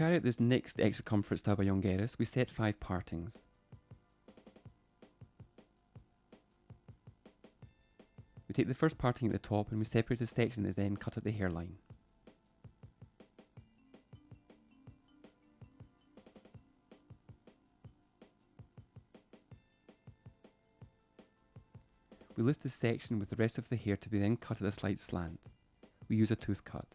carry out this next extra comfort style by Llongueras, we set 5 partings. We take the first parting at the top and we separate a section that is then cut at the hairline. We lift this section with the rest of the hair to be then cut at a slight slant. We use a tooth cut.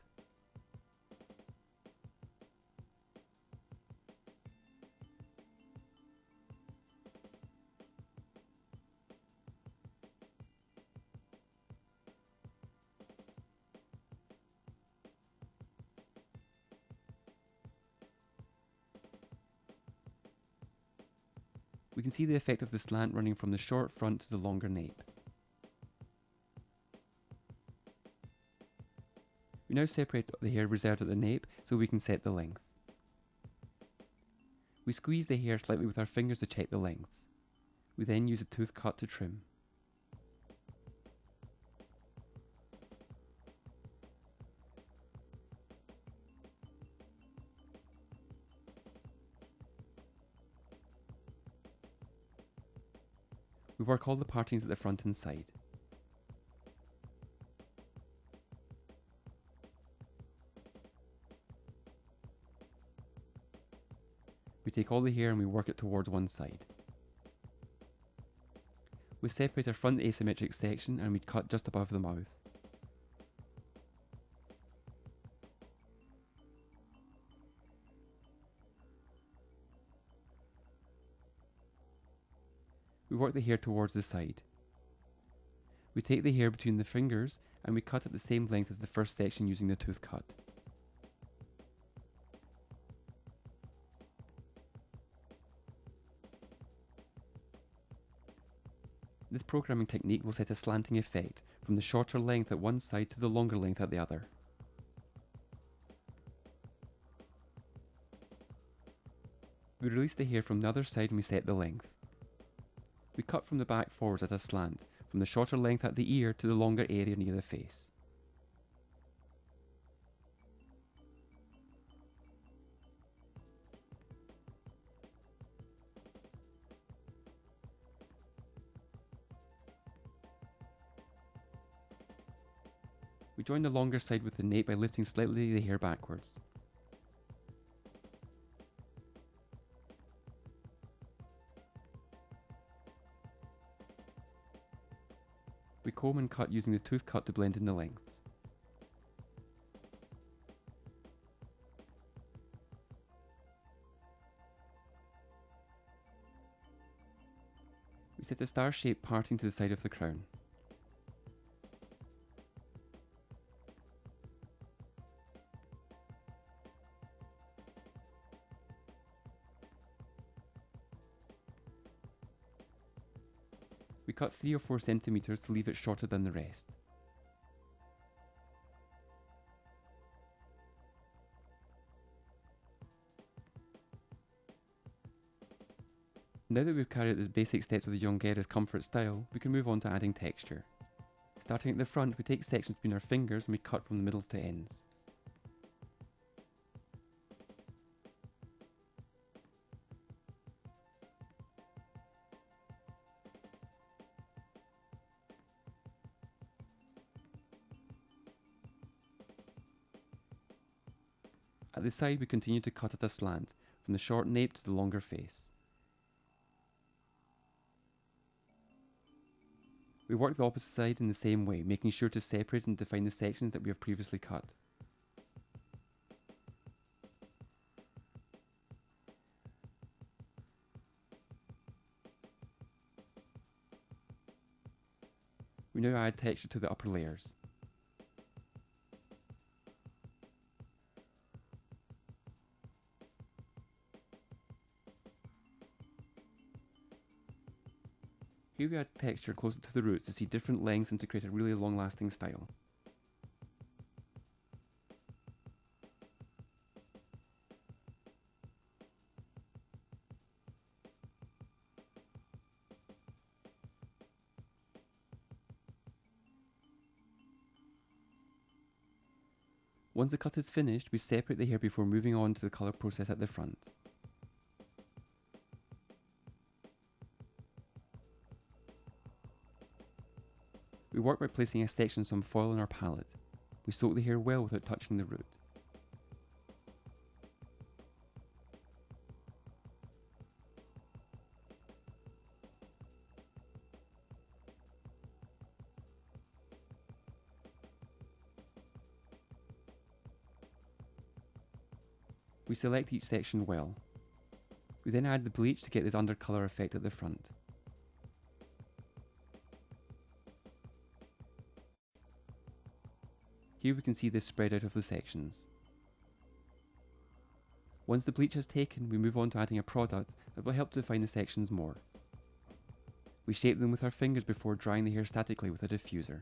We can see the effect of the slant running from the short front to the longer nape. We now separate the hair reserved at the nape so we can set the length. We squeeze the hair slightly with our fingers to check the lengths. We then use a tooth cut to trim. We work all the partings at the front and side. We take all the hair and we work it towards one side. We separate our front asymmetric section and we cut just above the mouth. We work the hair towards the side. We take the hair between the fingers and we cut at the same length as the first section using the tooth cut. This programming technique will set a slanting effect from the shorter length at one side to the longer length at the other. We release the hair from the other side and we set the length. We cut from the back forwards at a slant, from the shorter length at the ear to the longer area near the face. We join the longer side with the nape by lifting slightly the hair backwards. We comb and cut using the tooth cut to blend in the lengths. We set the star-shaped parting to the side of the crown. We cut 3 or 4 centimeters to leave it shorter than the rest. Now that we've carried out the basic steps of the Llongueras comfort style, we can move on to adding texture. Starting at the front, we take sections between our fingers and we cut from the middle to ends. At the side, we continue to cut at a slant, from the short nape to the longer face. We work the opposite side in the same way, making sure to separate and define the sections that we have previously cut. We now add texture to the upper layers. Here we add texture closer to the roots to see different lengths and to create a really long-lasting style. Once the cut is finished, we separate the hair before moving on to the colour process at the front. We work by placing a section of some foil on our palette. We soak the hair well without touching the root. We select each section well. We then add the bleach to get this undercolour effect at the front. Here we can see this spread out of the sections. Once the bleach has taken, we move on to adding a product that will help define the sections more. We shape them with our fingers before drying the hair statically with a diffuser.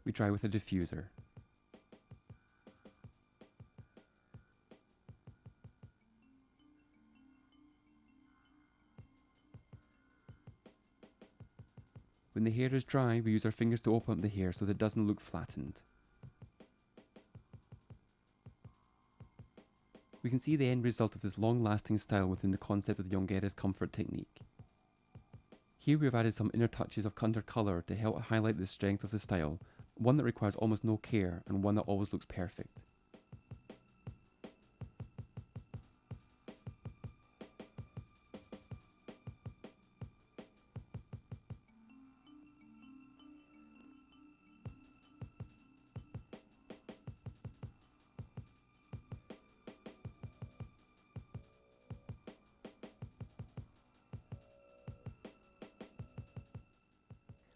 We dry with a diffuser. When the hair is dry, we use our fingers to open up the hair so that it doesn't look flattened. We can see the end result of this long-lasting style within the concept of the Llongueras comfort technique. Here we have added some inner touches of undercolour to help highlight the strength of the style, one that requires almost no care and one that always looks perfect.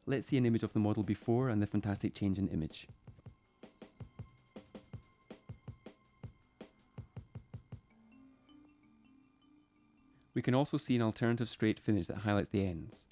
Let's see an image of the model before and the fantastic change in image. We can also see an alternative straight finish that highlights the ends.